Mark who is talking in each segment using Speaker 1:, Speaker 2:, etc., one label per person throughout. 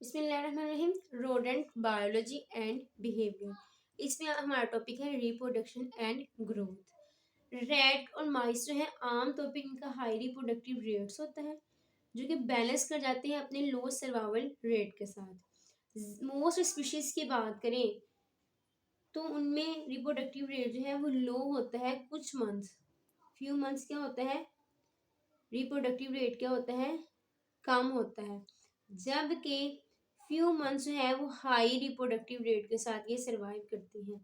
Speaker 1: बिस्मिल्लाहिर्रहमानिर्रहीम। Rodent biology and behaviour. इसमें हमारा टॉपिक है रिप्रोडक्शन एंड ग्रोथ। रैट और माइस जो है आम तौर पे इनका हाई रिप्रोडक्टिव रेट्स होता है जो कि बैलेंस कर जाते हैं अपने लो सर्वाइवल रेट के साथ। मोस्ट स्पीशीज की बात करें तो उनमें रिप्रोडक्टिव रेट जो है वो लो होता है कुछ मंथ्स, फ्यू मंथ्स क्या होता है, रिप्रोडक्टिव रेट क्या होता है, कम होता है, जबकि फ्यू मंथ्स जो है वो हाई रिप्रोडक्टिव रेट के साथ ये सरवाइव करती हैं।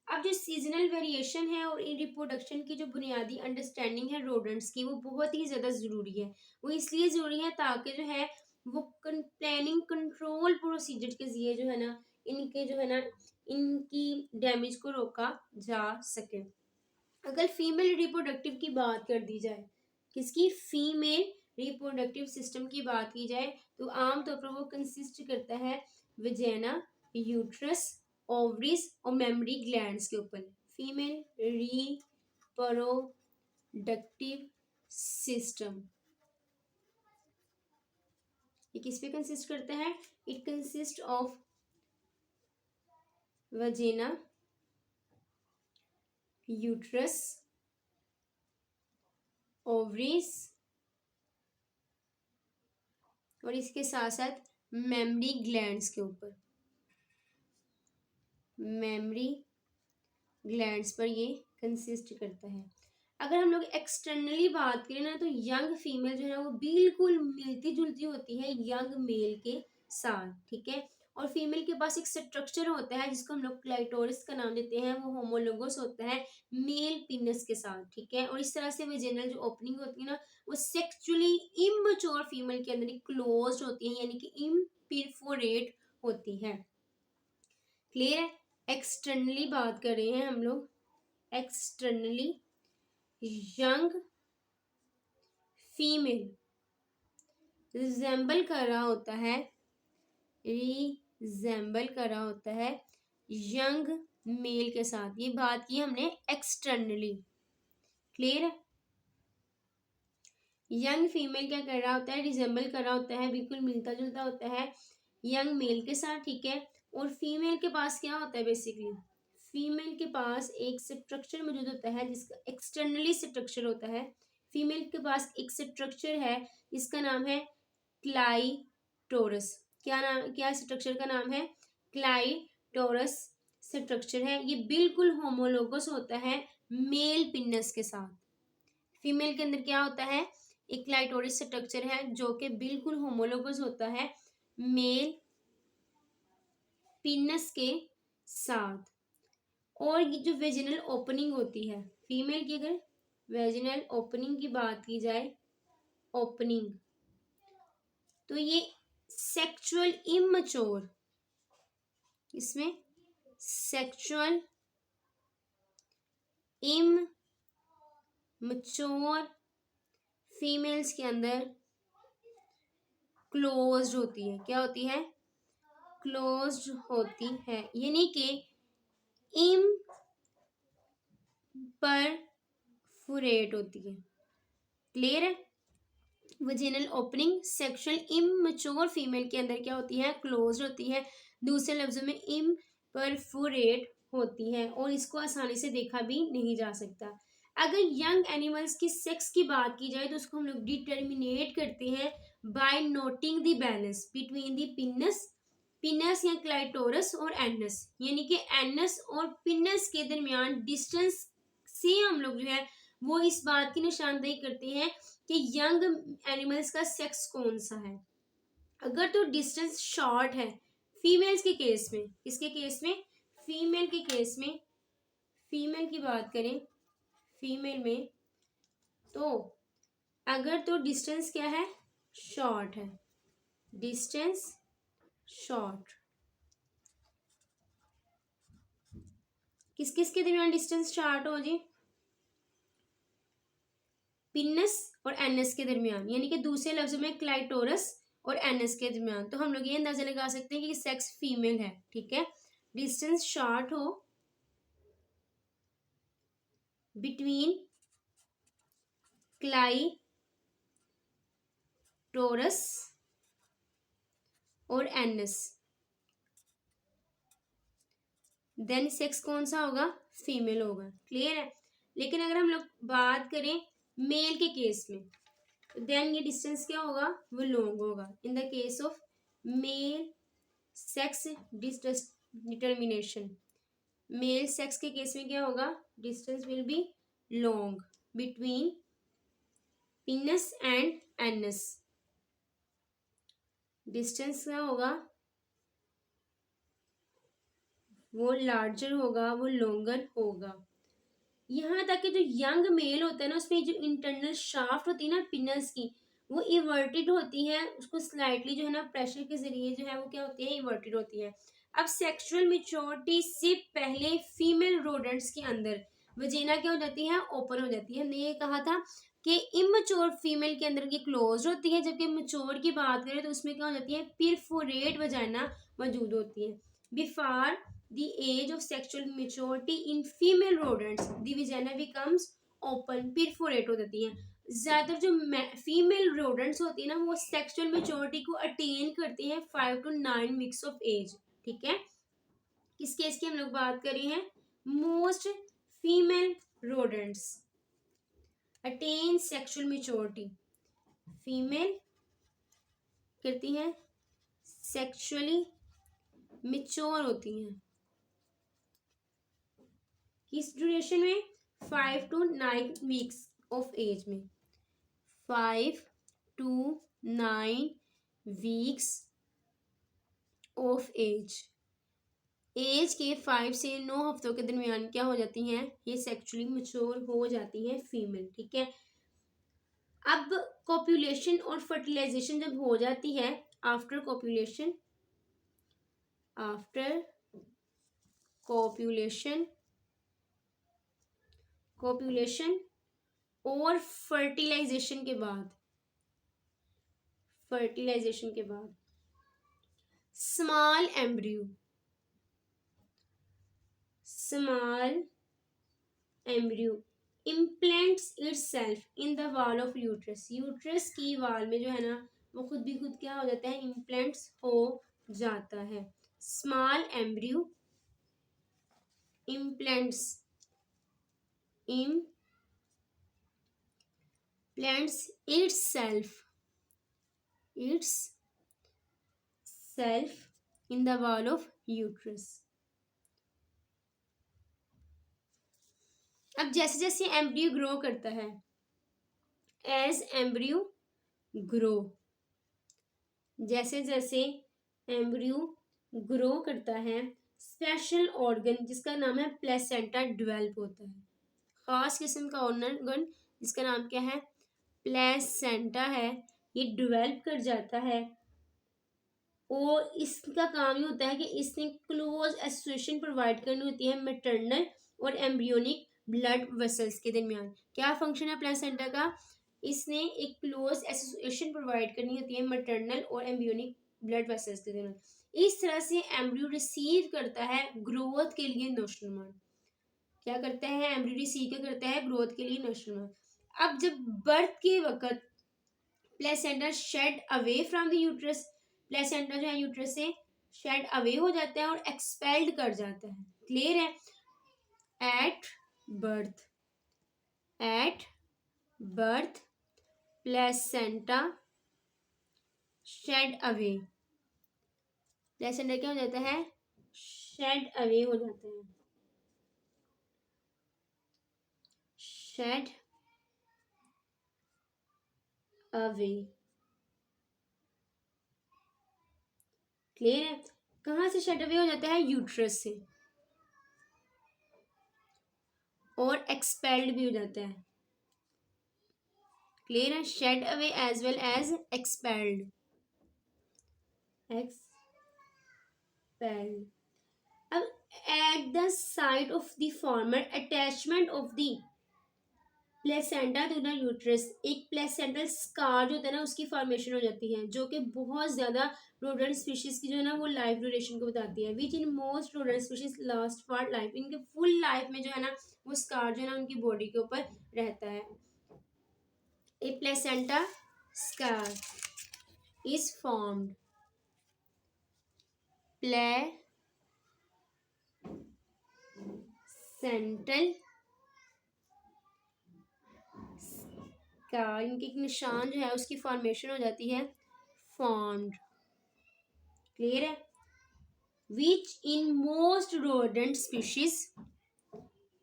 Speaker 1: अब जो सीजनल वेरिएशन है और इन रिप्रोडक्शन की जो बुनियादी अंडरस्टैंडिंग है रोडेंट्स की, वो बहुत ही ज़्यादा ज़रूरी है। वो इसलिए ज़रूरी है ताकि जो है वो प्लानिंग कंट्रोल प्रोसीजर के जरिए जो है ना इनकी डैमेज को रोका जा सके। अगर फीमेल रिप्रोडक्टिव की बात कर दी जाए, किसकी, फीमेल रिप्रोडक्टिव सिस्टम की बात की जाए तो आमतौर पर वो कंसिस्ट करता है वजाइना, यूट्रस, ओवरीज और मेमरी ग्लैंड्स के ऊपर। फीमेल रिप्रोडक्टिव सिस्टम ये किस पे कंसिस्ट करता है? It consist of vagina, uterus, ovaries और इसके साथ साथ मेमरी ग्लैंड्स के ऊपर, मेमरी ग्लैंड्स पर ये कंसिस्ट करता है। अगर हम लोग एक्सटर्नली बात करें ना तो यंग फीमेल जो है वो बिल्कुल मिलती जुलती होती है यंग मेल के साथ, ठीक है। और फीमेल के पास एक स्ट्रक्चर होता है जिसको हम लोग क्लाइटोरिस का नाम देते हैं, वो होमोलोगस होता है मेल पिनस के साथ, ठीक है। और इस तरह से वेजिनल जो ओपनिंग होती है ना वो सेक्सुअली इमैच्योर फीमेल के अंदर क्लोज्ड होती है, यानी कि इम्परफोरेट होती है। क्लियर है? एक्सटर्नली बात कर रहे हैं हम लोग, एक्सटर्नली यंग फीमेल रिजेंबल कर रहा होता है, रिजेंबल कर रहा होता है यंग मेल के साथ। ये बात की हमने एक्सटर्नली। क्लियर है? यंग फीमेल क्या कर रहा होता है, रिजेंबल कर रहा होता है, बिल्कुल मिलता जुलता होता है यंग मेल के साथ, ठीक है। और फीमेल के पास क्या होता है, बेसिकली फीमेल के पास एक स्ट्रक्चर मौजूद होता है जिसका एक्सटर्नली स्ट्रक्चर होता है। फीमेल के पास एक स्ट्रक्चर है जिसका नाम है क्लाइटोरस। क्या स्ट्रक्चर का नाम है? क्लाइटोरस स्ट्रक्चर है। ये बिल्कुल होमोलोगस होता है मेल पिनस के साथ। फीमेल के अंदर क्या होता है, एक क्लाइटोरिस स्ट्रक्चर है जो कि बिल्कुल होमोलोगस होता है मेल पिनस के साथ। और ये जो वेजिनल ओपनिंग होती है फीमेल की, अगर वेजिनल ओपनिंग की बात की जाए, ओपनिंग, तो ये सेक्सुअल इमैच्योर, इसमें सेक्सुअल इमैच्योर फीमेल्स के अंदर क्लोज्ड होती है। क्या होती है? क्लोज्ड होती है, यानी कि इम्परफोरेट होती है। क्लियर है? वजिनल ओपनिंग सेक्सुअल इमैच्योर फीमेल के अंदर क्या होती है, क्लोज्ड होती है। दूसरे लफ्जों में इम्परफोरेट होती है और इसको आसानी से देखा भी नहीं जा सकता। अगर यंग एनिमल्स की सेक्स की बात की जाए तो उसको हम लोग डिटर्मिनेट करते हैं by noting the balance between the penis या क्लाइटोरस और एनस, यानी कि एनस और पिनस के दरमियान डिस्टेंस से हम लोग जो है वो इस बात की निशानदेही करते हैं कि यंग एनिमल्स का सेक्स कौन सा है। अगर तो डिस्टेंस शॉर्ट है फीमेल्स के केस में, किसके केस में, फीमेल के केस में, फीमेल की बात करें फीमेल में, तो अगर तो डिस्टेंस क्या है, शॉर्ट है, डिस्टेंस शॉर्ट, किस किस के दरमियान डिस्टेंस शॉर्ट हो जी, पिनस और एनस के दरमियान, यानी कि दूसरे लफ्जों में क्लाइटोरस और एनस के दरमियान। तो हम लोग ये अंदाजा लगा सकते हैं कि सेक्स फीमेल है, ठीक है। डिस्टेंस शॉर्ट हो बिटवीन क्लाइटोरस और एनस। देन सेक्स कौन सा होगा, फीमेल होगा। क्लियर है। लेकिन अगर हम लोग बात करें मेल के केस में, देन ये डिस्टेंस क्या होगा, वो लॉन्ग होगा। In the case of male sex determination, male sex के केस में क्या होगा, distance will be long between pins and anus. Distance क्या होगा, वो लार्जर होगा, वो लॉन्गर होगा। यहाँ तक कि जो यंग मेल होता है ना, उसमें जो इंटरनल शाफ्ट होती है ना पिनस की, वो इवर्टेड होती है। उसको स्लाइटली जो है ना प्रेशर के जरिए जो है वो क्या होती है, इवर्टेड होती है। अब सेक्सुअल मेच्योरिटी से पहले फीमेल रोडेंट्स के अंदर वजीना क्या हो जाती है, ओपन हो जाती है। हमने ये कहा था कि इमेच्योर फीमेल के अंदर की क्लोज होती है, जबकि मेच्योर की बात करें तो उसमें क्या हो जाती है, पिरफोरेट वजाइना मौजूद होती है। Before the age of sexual maturity in female rodents the vagina becomes open, perforate हो जाती है। ज्यादातर जो फीमेल रोडेंट्स होती है ना, वो सेक्सुअल मेच्योरिटी को अटेन करती हैं 5 to 9 वीक्स ऑफ एज। ठीक है। किस केस की हम लोग बात कर रहे हैं, most female rodents attain sexual maturity, female करती हैं सेक्सुअली मेच्योर होती हैं किस ड्यूरेशन में, 5 to 9 वीक्स ऑफ एज में। 5 to 9 weeks of age, age के 5 से 9 हफ्तों के दरमियान क्या हो जाती हैं, ये सेक्सुअली मैच्योर हो जाती हैं फीमेल। ठीक है। अब कॉपुलेशन और फर्टिलाइजेशन जब हो जाती है, after copulation, after copulation, copulation और फर्टिलाइजेशन के बाद, फर्टिलाइजेशन के बाद small embryo, small embryo implants itself in the wall of uterus, uterus की वॉल में जो है ना, वो खुद भी खुद क्या हो जाता है, इम्प्लांट्स हो जाता है। Small embryo implants, implants itself, it's self in the wall of uterus. अब जैसे जैसे एम्ब्रियो ग्रो करता है, एज एम्ब्रियो ग्रो, जैसे जैसे एम्ब्रियो ग्रो करता है, स्पेशल ऑर्गन जिसका नाम है प्लेसेंटा डेवलप होता है। खास किस्म का ऑर्गन जिसका नाम क्या है, प्लेसेंटा है, ये डेवलप कर जाता है। और इसका काम ये होता है कि इसने क्लोज एसोसिएशन प्रोवाइड करनी होती है मैटरनल और एम्ब्रियोनिक ब्लड वेसल्स के दरमियान। क्या फंक्शन है प्लेसेंटा का, इसने एक क्लोज एसोसिएशन प्रोवाइड करनी होती है मैटरनल और एम्ब्रियोनिक ब्लड वेसल्स के दरमियान। इस तरह से एम्ब्रियो रिसीव करता है ग्रोथ के लिए नोस्ट्रमन। क्या करता है, एम्ब्रियो रिसीव क्या करता है, ग्रोथ के लिए नोस्ट्रमन। अब जब बर्थ के वक्त placenta shed away from the uterus, placenta जो है यूट्रस से शेड अवे हो जाता है और एक्सपेल्ड कर जाता है। क्लियर है। At birth, at birth placenta shed away, placenta क्या हो जाता है, शेड अवे हो जाता है, शेड अवे। क्लियर है। कहाँ से शेड अवे हो जाता है, यूट्रस से, और एक्सपेल्ड भी हो जाता है। क्लियर है। Shed away as well as expelled, expelled. अब at the site of the former attachment of the placenta to the uterus, एक प्लेसेंटल स्कार जो होता है ना, उसकी फॉर्मेशन हो जाती है, जो कि बहुत ज्यादा रोडेंट स्पीशीज की जो है ना वो लाइफ ड्यूरेशन को बताती है। Which in most rodent species last for life, इनके फुल लाइफ में जो है ना वो स्कार जो है ना उनकी बॉडी के ऊपर रहता है। A placenta scar is formed, placental का इनके एक निशान जो है उसकी फॉर्मेशन हो जाती है फॉर्म्ड। क्लियर है। Which in most rodent species,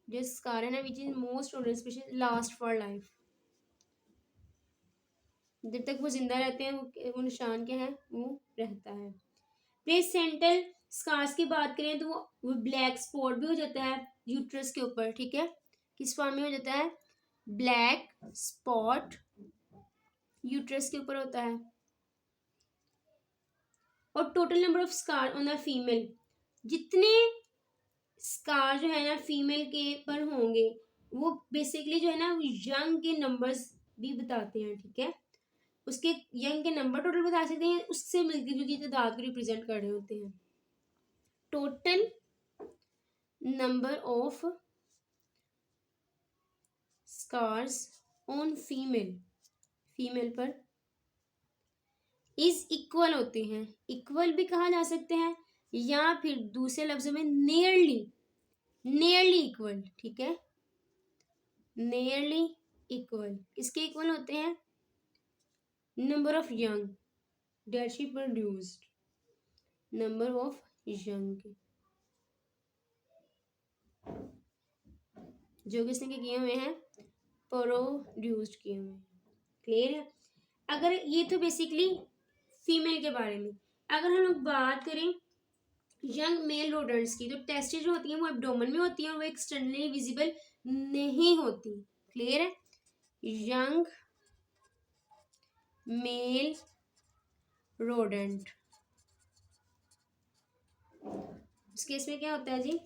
Speaker 1: जिस कारण है which in most rodent species last for life, जब तक वो जिंदा रहते हैं वो निशान क्या है वो रहता है। प्लेसेंटल स्कार्स की बात करें तो वो ब्लैक स्पॉट भी हो जाता है यूट्रस के ऊपर, ठीक है। किस फॉर्म में हो जाता है? ब्लैक स्पॉट यूट्रस के ऊपर होता है। और total number of scar on the female, जितने स्कार जो है ना फीमेल के पर होंगे वो बेसिकली जो है ना यंग के नंबर्स भी बताते हैं, ठीक है। उसके यंग के नंबर टोटल बता सकते हैं, उससे मिलती जुलती तादाद को रिप्रेजेंट कर रहे होते हैं। Total number of scars on female पर इज इक्वल होते हैं। इक्वल भी कहा जा सकते हैं या फिर दूसरे लफ्जों में नियरली इक्वल, ठीक है। नियरली इक्वल किसके इक्वल होते हैं? Number of young that she produced, number of young जो किसने के किए हुए हैं? प्रोड्यूस्ड किए हुए हैं। क्लियर है। अगर ये तो बेसिकली फीमेल के बारे में, अगर हम लोग बात करें यंग मेल रोडेंट्स की, तो टेस्टिस जो होती हैं वो एब्डोमेन में होती हैं और वो एक्सटर्नली विजिबल नहीं होती। क्लियर है। यंग मेल रोडेंट इस केस में क्या होता है जी?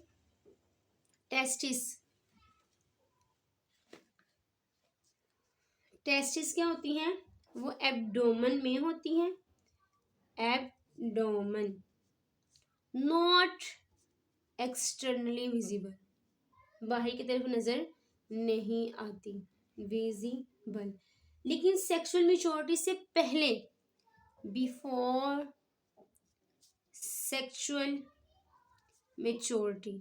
Speaker 1: टेस्टिस क्या होती हैं? वो एब्डोमेन में होती हैं। एब्डोमेन, नॉट एक्सटर्नली विजिबल, बाहर की तरफ नजर नहीं आती, विजिबल। लेकिन सेक्सुअल मैच्योरिटी से पहले, before sexual maturity,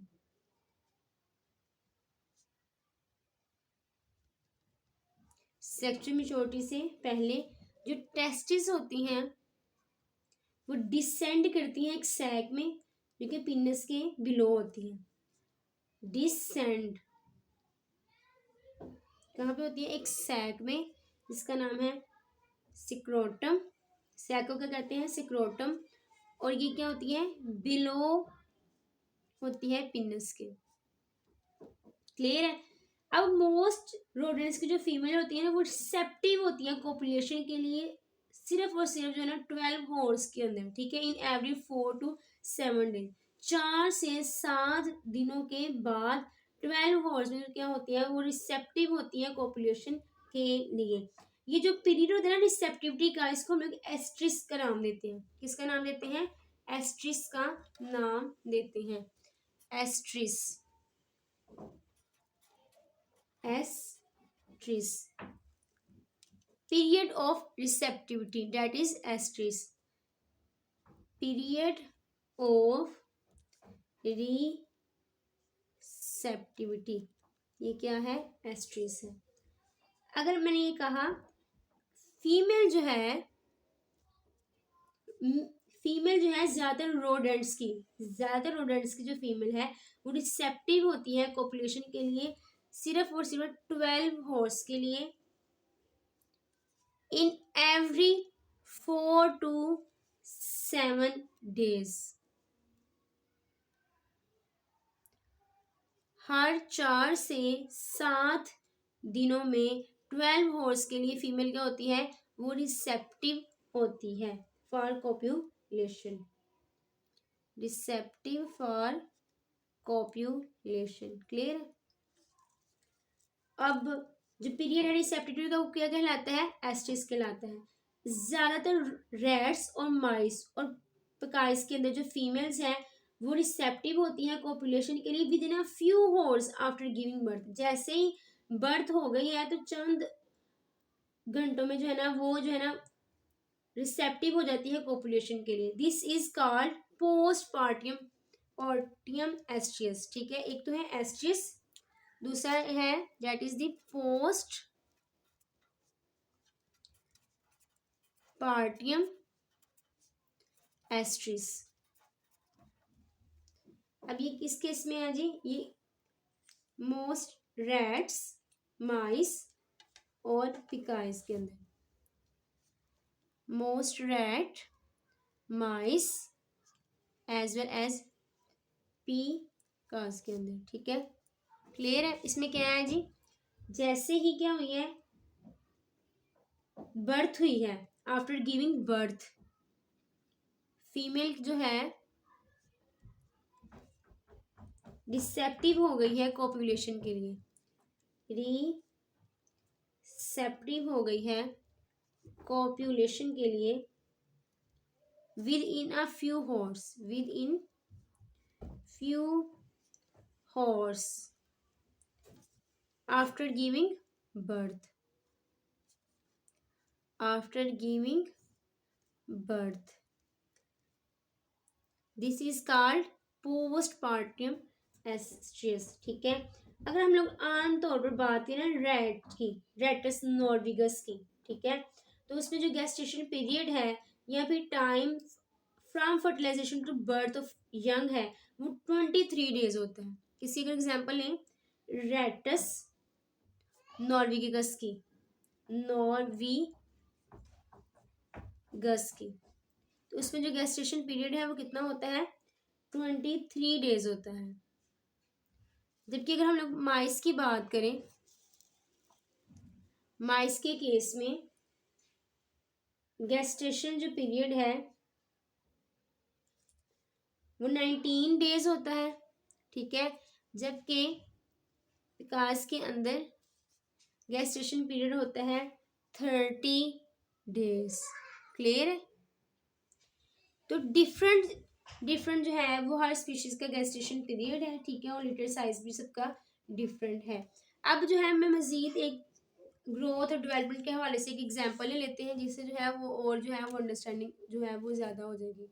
Speaker 1: sexual maturity से पहले जो टेस्टिस होती हैं वो डिसेंड करती हैं एक सैक में जो कि पीनस के बिलो होती है। डिसेंड कहाँ पे होती है? एक सैक में जिसका नाम है सिक्रोटम। सैक को क्या कहते हैं? सिक्रोटम। और ये क्या होती है? बिलो होती है पिनस के। क्लियर है। अब मोस्ट रोडेंट्स की जो फीमेल होती है ना वो रिसेप्टिव होती है कोपुलेशन के लिए सिर्फ और सिर्फ जो है ना 12 हॉर्स के अंदर, ठीक है। इन एवरी 4 to 7 डेज, 4 से 7 दिनों के बाद 12 हॉर्स में क्या होती है वो रिसेप्टिव होती है कोपुलेशन के लिए। ये जो पीरियड होता है ना रिसेप्टिविटी का, इसको हम लोग एस्ट्रिस का नाम देते हैं। किसका नाम देते हैं? एस्ट्रिस का नाम देते हैं। एस्ट्रिस, एस्ट्रिस period of receptivity, that is estrus, period of receptivity, ये क्या है? एस्ट्रिस है। अगर मैंने ये कहा फीमेल जो है ज्यादातर रोडेंट्स की जो फीमेल है वो रिसेप्टिव होती है कोपुलेशन के लिए सिर्फ और सिर्फ 12 हॉर्स के लिए in every 4 to 7 days, हर 4 से 7 दिनों में 12 हॉर्स के लिए फीमेल क्या होती है वो रिसेप्टिव होती है फॉर कॉप्यूलेशन, रिसेप्टिव फॉर कॉप्यूलेशन। क्लियर। अब जो पीरियड है रिसेप्टिविटी का वो क्या कहलाता है? एस्ट्रिस कहलाता है। ज्यादातर रैट्स और माइस और पकाइस के अंदर जो फीमेल्स हैं वो रिसेप्टिव होती हैं कॉपुलेशन के लिए within a few hours after giving birth. जैसे ही बर्थ हो गई है तो चंद घंटों में जो है ना वो जो है ना रिसेप्टिव हो जाती है कॉपुलेशन के लिए। दिस इज कॉल्ड पोस्ट पार्टियम एस्ट्रियस, ठीक है। एक तो है एस्ट्रियस, दूसरा है दैट इज द पोस्ट पार्टियम एस्ट्रिस। अब ये किस केस में है जी, ये मोस्ट रैट्स, माइस और पिकाइस के अंदर, मोस्ट रैट, माइस एज वेल एज पिकास के अंदर, ठीक है। क्लियर है। इसमें क्या है जी, जैसे ही क्या हुई है, बर्थ हुई है, आफ्टर गिविंग बर्थ, फीमेल जो है रिसेप्टिव हो गई है कॉपुलेशन के लिए, रिसेप्टिव हो गई है कॉपुलेशन के लिए within a few hours, within few hours after giving birth, after giving birth, this is called postpartum oestrus, ठीक है। अगर हम लोग आमतौर पर बात करें ना रैट की, रेटस नॉर्विगस की, ठीक है, तो उसमें जो गेस्टेशन पीरियड है या फिर time from fertilization to birth of young है वो 23 डेज होता है। किसी का एग्जाम्पल लें, रेटस नॉर्विगस की, नॉर्विगस की, तो उसमें जो गेस्टेशन पीरियड है वो कितना होता है, 23 डेज होता है। जबकि अगर हम लोग माइस की बात करें, माइस के केस में गेस्टेशन जो पीरियड है वो 19 डेज होता है, ठीक है। जबकि विकास के अंदर गेस्टेशन पीरियड होता है 30 डेज। क्लियर है। तो डिफरेंट जो है वो हर स्पीशीज का गेस्टेशन पीरियड है, ठीक है, और लिटर साइज भी सबका डिफरेंट है। अब जो है मैं मजीद एक ग्रोथ और डेवलपमेंट के हवाले से एक एग्जांपल ले लेते हैं, जिससे जो है वो और जो है वो अंडरस्टैंडिंग जो है वो ज़्यादा हो जाएगी।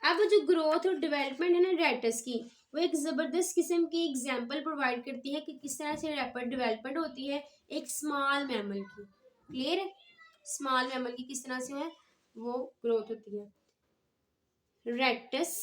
Speaker 1: अब जो ग्रोथ और डेवलपमेंट है ना रैटस की, वो एक ज़बरदस्त किस्म की एग्जांपल प्रोवाइड करती है कि किस तरह से रैपिड डेवलपमेंट होती है एक स्मॉल मैमल की। क्लियर है। स्मॉल मैमल की किस तरह से है वो ग्रोथ होती है। रैटस